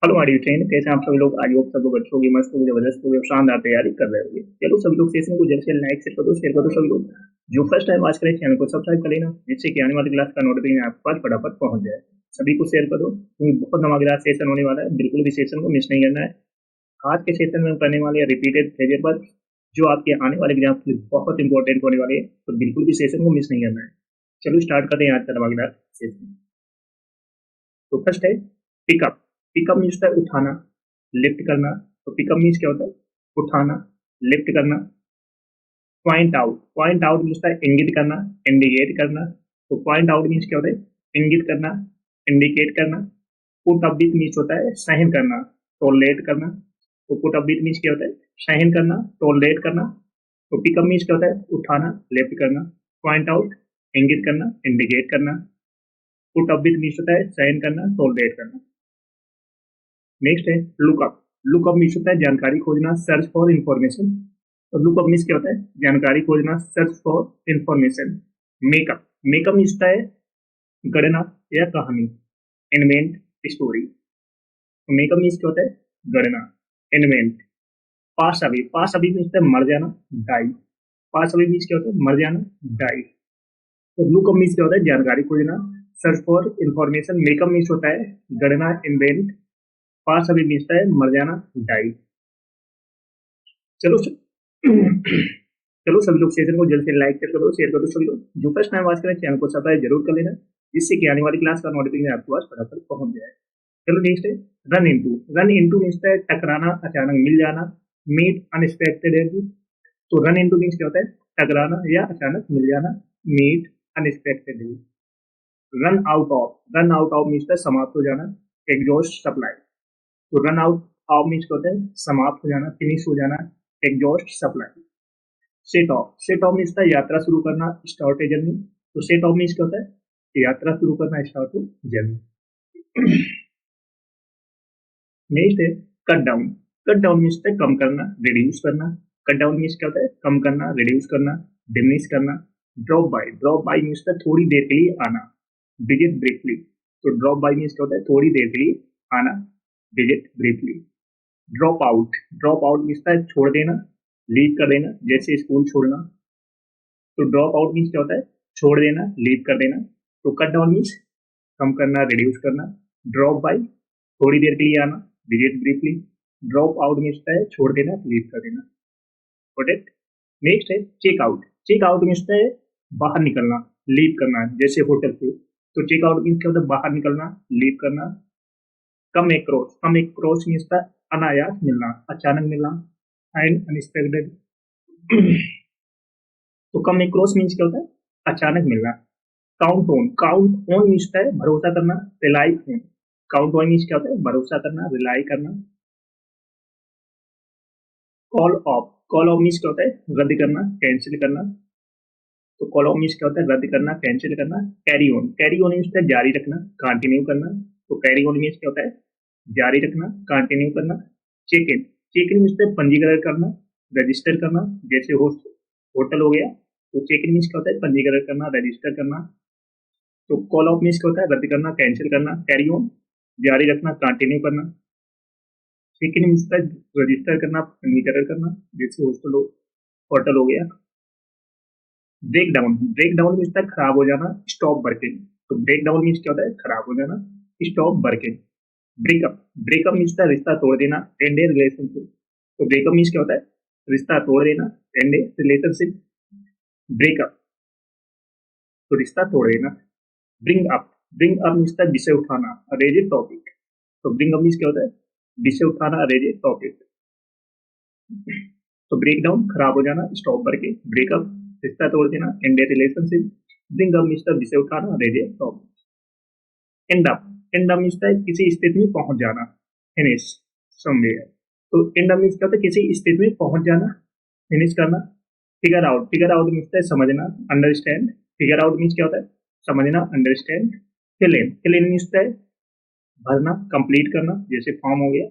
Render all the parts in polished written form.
Hello my dear friend, कैसे हैं आप सभी लोग। आज सब लोग अच्छे होंगे, मस्त होंगे, जबरदस्त होंगे, शानदार तैयारी कर रहे होंगे। चलो सभी लोग सेशन को जल्द से लाइक शेयर कर दो सभी लोग। जो फर्स्ट टाइम आज करें चैनल को सब्सक्राइब कर लेना, जिससे कि आने वाली क्लास का नोटिफिकेशन आपके पास फटाफट पहुंच जाए। सभी को शेयर कर दो क्योंकि बहुत धमाकेदार सेशन होने वाला है, बिल्कुल भी सेशन को मिस नहीं करना है। आज के सेशन में हम करने वाले हैं रिपीटेड फेलियर पर, जो आपके आने वाले एग्जाम के लिए बहुत इंपॉर्टेंट होने वाले हैं, तो बिल्कुल भी सेशन को मिस नहीं करना है। चलो स्टार्ट करते हैं आज का धमाकेदार सेशन। तो फर्स्ट है पिकअप। पिकअप मीन्स होता है उठाना, लिफ्ट करना। तो पिकअप मीन्स क्या होता है? उठाना, लिफ्ट करना। Point out, point out means होता है इंगित करना, इंडिकेट करना। तो पॉइंट आउट मीन्स क्या होता है? इंगित करना, इंडिकेट करना। पुट अप विथ मीन्स होता है सहन करना, टॉलरेट करना। तो पुट अप विथ मीन्स क्या होता है? सहन करना, टॉलरेट करना। तो पिकअप मीन्स क्या होता है? उठाना, लिफ्ट करना। पॉइंट आउट, इंगित करना, इंडिकेट करना। पुट अप विथ मीन्स होता है सहन करना, टॉलरेट करना। नेक्स्ट है लुकअप। लुकअप मीन्स होता है जानकारी खोजना, सर्च फॉर इंफॉर्मेशन। तो लुकअप मीन्स क्या होता है? जानकारी खोजना, search for information. Makeup, makeup means होता है गणना या कहानी, इन्वेंट, स्टोरी। तो मेकअप मीन्स क्या होता है? गणना, इन्वेंट। पास अभी, पास अभी मीन्स होता है मर जाना, डाई। पास अभी मीन्स क्या होता है? मर जाना, डाई। तो लुकअप मीन्स क्या होता है? जानकारी खोजना, search for information. Makeup means होता है गणना, इन्वेंट। पास अभी मीन्स होता है मर जाना, डाई। चलो चलो सभी लोग सेशन को जल्द से लाइक करो, शेयर करो सभी लोग। जो फर्स्ट टाइम वॉच करें चैनल को सब्सक्राइब जरूर कर लेना, जिससे कि आने वाली क्लास का नोटिफिकेशन आपके पास फटाफट पहुंच जाए। चलो नेक्स्ट है run into. Run into means है टकराना, अचानक मिल जाना, मीट अनएक्सपेक्टेडली। तो रन इनटू मीन्स क्या होता है? टकराना या अचानक मिल जाना, meet unexpectedly. Run out of, run out of means है समाप्त हो जाना, एग्जॉस्ट सप्लाई। तो रन आउट ऑफ मीन्स क्या होता है? समाप्त हो जाना, फिनिश हो जाना, exhaust supply. Set off, set off means है यात्रा शुरू करना, स्टार्ट ए जर्नी। तो सेट ऑफ मीन्स क्या होता है? यात्रा शुरू करना, स्टार्ट ए जर्नी। नेक्स्ट है cut down. Cut down means है कम करना, रिड्यूस करना। कट डाउन मीन्स क्या होता है? कम करना, रिड्यूस करना, डिमिनिश करना। Drop by, drop by means है थोड़ी देर के लिए आना, विजिट ब्रीफली। तो ड्रॉप बाय मीन्स क्या होता है? थोड़ी देर के लिए आना, visit briefly. Drop out, drop out means है छोड़ देना, लीव कर देना, जैसे स्कूल छोड़ना। तो ड्रॉप आउट मीन्स क्या होता है? छोड़ देना, लीव कर देना। तो कट डाउन मीन्स कम करना, रिड्यूस करना। ड्रॉप बाय थोड़ी देर के लिए आना, visit briefly. Drop out means है छोड़ देना, लीव कर देना। Got it. नेक्स्ट है check out. Check out means है बाहर निकलना, लीव करना, जैसे होटल से। तो चेक आउट मीन्स क्या होता है? बाहर निकलना, लीव करना। कम एक्रॉस, कम एक्रॉस मीन्स था अनायास मिलना, अचानक मिलना, एंड अनएक्सपेक्टेड। तो कम एक्रॉस मीन्स क्या होता है? अचानक मिलना। Count on, count on means है भरोसा करना, rely on. Count on means क्या होता है? भरोसा करना, रिलाई करना। Call of, call of means क्या होता है? रद्द करना, कैंसिल करना। तो कॉल ऑफ मीन्स क्या होता है? रद्द करना, कैंसिल करना। Carry on, carry on means है जारी रखना, कंटिन्यू करना। तो कैरी ऑन मीन्स क्या होता है? जारी रखना, कंटिन्यू करना। Check in, check in means है पंजीकरण करना, रजिस्टर करना, जैसे होस्ट होटल हो गया। तो चेक इन मीन्स क्या होता है? पंजीकरण करना, रजिस्टर करना। तो कॉल ऑफ मीन्स क्या होता है? रद्द करना, कैंसिल करना। कैरी ऑन, जारी रखना, कंटिन्यू करना। चेक इन मीन्स रजिस्टर करना, पंजीकरण करना, जैसे होस्टल हो होटल हो गया। Break down, break down means है खराब हो जाना, स्टॉप वर्किंग। तो ब्रेक डाउन मीन्स क्या होता है? खराब हो जाना, stop working. Breakup, breakup means है रिश्ता तोड़ देना, एंड ए रिलेशनशिप। तो ब्रेकअप मीन्स क्या होता है? रिश्ता तोड़ देना, एंड ए रिलेशनशिप। ब्रेकअप तो रिश्ता तोड़ देना। Bring up, bring up means है विषय उठाना, रेज ए टॉपिक। तो ब्रिंग अप मीन्स क्या होता है? विषय उठाना, रेज ए टॉपिक। तो ब्रेक डाउन खराब हो जाना, स्टॉप करके। ब्रेकअप रिश्ता तोड़ देना, end a relationship. Bring up means विषय उठाना, raise a topic. End up, end up means किसी स्थिति में पहुंच जाना, फिनिश समवेयर। तो एंड अप मीन्स क्या होता है? किसी स्थिति में पहुंच जाना, फिनिश करना। Figure out, figure out means है समझना, अंडरस्टैंड। फिगर आउट मीन्स क्या होता है? समझना, understand. Fill in, fill in means है भरना, कंप्लीट करना, जैसे फॉर्म हो गया।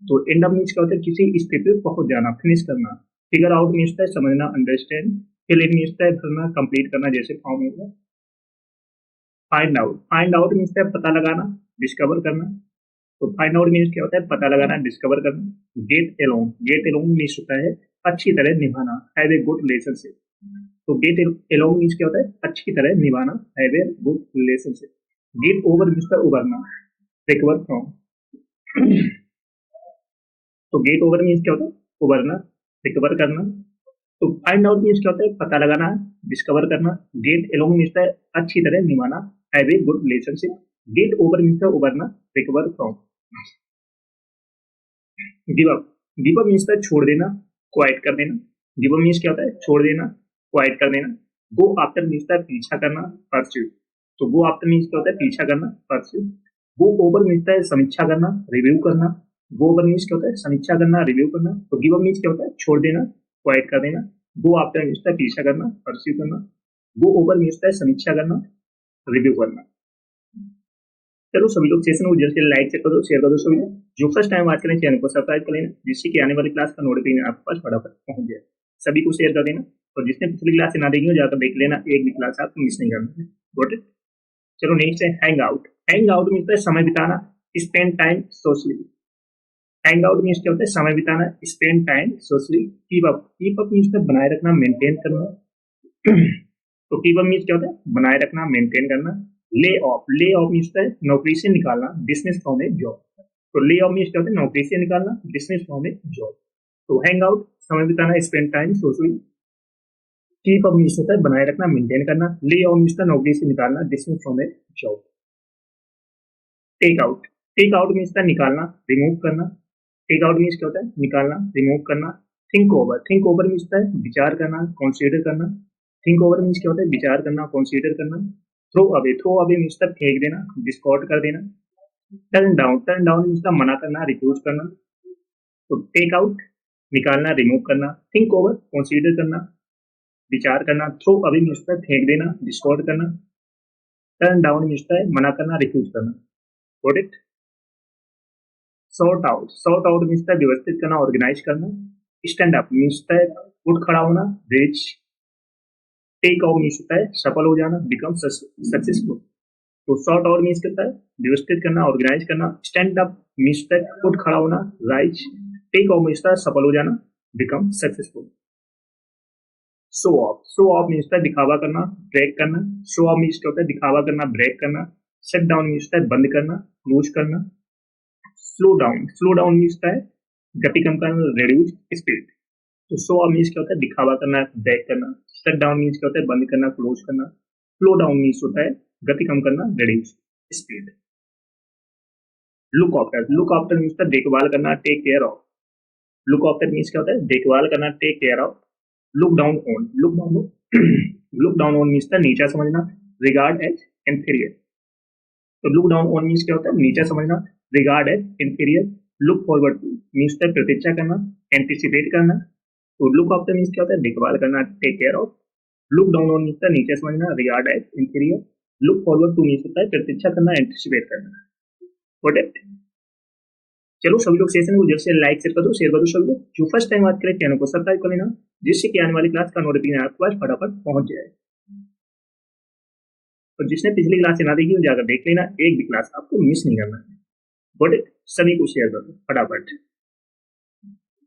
तो एंड अप मीन्स क्या होता है? किसी स्थिति पे पहुंच जाना, फिनिश करना। फिगर आउट मीन्स है समझना, अंडरस्टैंड। फिल इन मीन्स है भरना, कंप्लीट करना, जैसे फॉर्म हो गया। Find out, find out means है पता लगाना, डिस्कवर करना। तो फाइंड आउट मीन्स क्या होता है, पता लगाना, डिस्कवर करना। गेट एलोंग मीन्स होता है अच्छी तरह निभाना, हैव ए गुड रिलेशनशिप। तो गेट एलोंग मीन्स क्या होता है, अच्छी तरह निभाना, have a good relationship. Get over means होता है उबरना, रिकवर फ्रॉम। तो गेट ओवर मीन्स क्या होता है, उबरना, रिकवर करना। तो फाइंड आउट मीन्स क्या होता है, पता लगाना, डिस्कवर करना। गेट एलोंग मीन्स है अच्छी तरह निभाना, have a good relationship. Get over means है उबरना, recover from. Give up, give up means है छोड़ देना, क्वाइट कर देना। गिव अप मीन्स क्या होता है, छोड़ देना, क्वाइट कर देना। गो आफ्टर मीन्स है पीछा करना, परस्यू। तो गो आफ्टर मीन्स क्या होता है, पीछा करना, परस्यू। गो ओवर मीन्स है समीक्षा करना, रिव्यू करना। गो ओवर मीन्स क्या होता है, समीक्षा करना, रिव्यू करना। तो गिव अप मीन्स क्या होता है, छोड़ देना, क्वाइट कर देना। गो आफ्टर मीन्स है पीछा करना, परस्यू करना। गो ओवर मीन्स है समीक्षा करना, रिव्यू करना। चलो सभी लोग सेशन को जल्द से लाइक कर दो, शेयर कर दो। सभी लोग जो फर्स्ट टाइम आज करें चैनल को सब्सक्राइब कर लेना, जिससे कि आने वाली क्लास का नोटिफिकेशन आपके पास फटाफट पहुंच जाए। सभी को शेयर कर देना, और जिसने पिछली क्लास से ना देखी हो जाकर देख लेना, एक भी क्लास आपको मिस नहीं करना है। Got it. चलो नेक्स्ट है hang out. Hang out means है समय बिताना, spend time socially. Hang out means क्या होता है, समय बिताना, spend time socially. Keep up means बनाए रखना, मेंटेन करना। तो कीप अप मीन्स क्या होता है, बनाए रखना, मेंटेन करना। ले ऑफ मीन्स है नौकरी से निकालना, डिसमिस फ्रॉम ए जॉब। तो ले ऑफ मीन्स क्या होता है, नौकरी से निकालना, डिसमिस फ्रॉम ए जॉब। तो हैंग आउट समय बिताना, spend time socially. Keep up means होता है बनाए रखना, मेंटेन करना। ले ऑफ मीन्स नौकरी से निकालना, dismiss from a job. Take out, take out means निकालना, रिमूव करना। टेक आउट मीन्स क्या होता है, निकालना, रिमूव करना। थिंक ओवर मीन्स है विचार करना, कंसीडर करना। थिंक ओवर मीन्स क्या होता है, विचार करना, कंसीडर करना। थ्रो अवे मीन्स फेंक देना, डिस्कार्ड कर देना। टर्न डाउन मीन्स मना करना, रिफ्यूज करना। तो टेक आउट निकालना, रिमूव करना। थिंक ओवर कंसीडर करना, विचार करना। थ्रो अवे मीन्स फेंक देना, डिस्कार्ड करना। टर्न डाउन मीन्स मना करना, रिफ्यूज करना। Got it. Sort out means व्यवस्थित करना, ऑर्गेनाइज करना। स्टैंड अप मीन्स उठ खड़ा होना, रीच। टेक ऑफ मीन्स होता है सफल हो जाना, बिकम सक्सेसफुल। तो सॉर्ट आउट मीन्स कहता है व्यवस्थित करना, ऑर्गेनाइज करना। स्टैंड अप मीन्स उठ खड़ा होना, राइज। टेक ऑफ मीन्स सफल हो जाना, become successful. Show off means दिखावा करना, ब्रेक करना। शो ऑफ मीन्स क्या होता है, दिखावा करना, ब्रेक करना। शट डाउन मीन्स बंद करना, क्लोज करना। स्लो डाउन मीन्स गति कम करना, रिड्यूस स्पीड। तो शो ऑफ मीन्स क्या होता है, दिखावा करना, ब्रेक करना। शट डाउन मीन्स क्या होता है, बंद करना, क्लोज करना। स्लो डाउन मीन्स होता है गति कम करना, reduce speed. Look after means देखभाल करना, take care of. Look after means क्या होता है, देखभाल करना, take care of. Look down on, look down on means नीचा समझना, रिगार्ड एज इंफीरियर। तो लुक डाउन ऑन मीन्स क्या होता है, नीचा समझना, regard as inferior. Look forward to means प्रतीक्षा करना, एंटिसिपेट करना। तो लुक आफ्टर मीन्स क्या होता है, देखभाल करना, take care of. Look down on means नीचे समझना, regard as inferior. Look forward to means होता है प्रतीक्षा करना, एंटिसिपेट करना। Got it. चलो सभी लोग सेशन को जल्द से लाइक कर दो, शेयर कर दो। सभी लोग जो फर्स्ट टाइम बात करें चैनल को सब्सक्राइब कर लेना, जिससे कि आने वाली क्लास का नोटिफिकेशन आपके पास फटाफट पहुंच जाए। और जिसने पिछली क्लास से ना देखी हो जाकर देख लेना, एक भी क्लास आपको मिस नहीं करना है। Got it. सभी को शेयर कर दो फटाफट।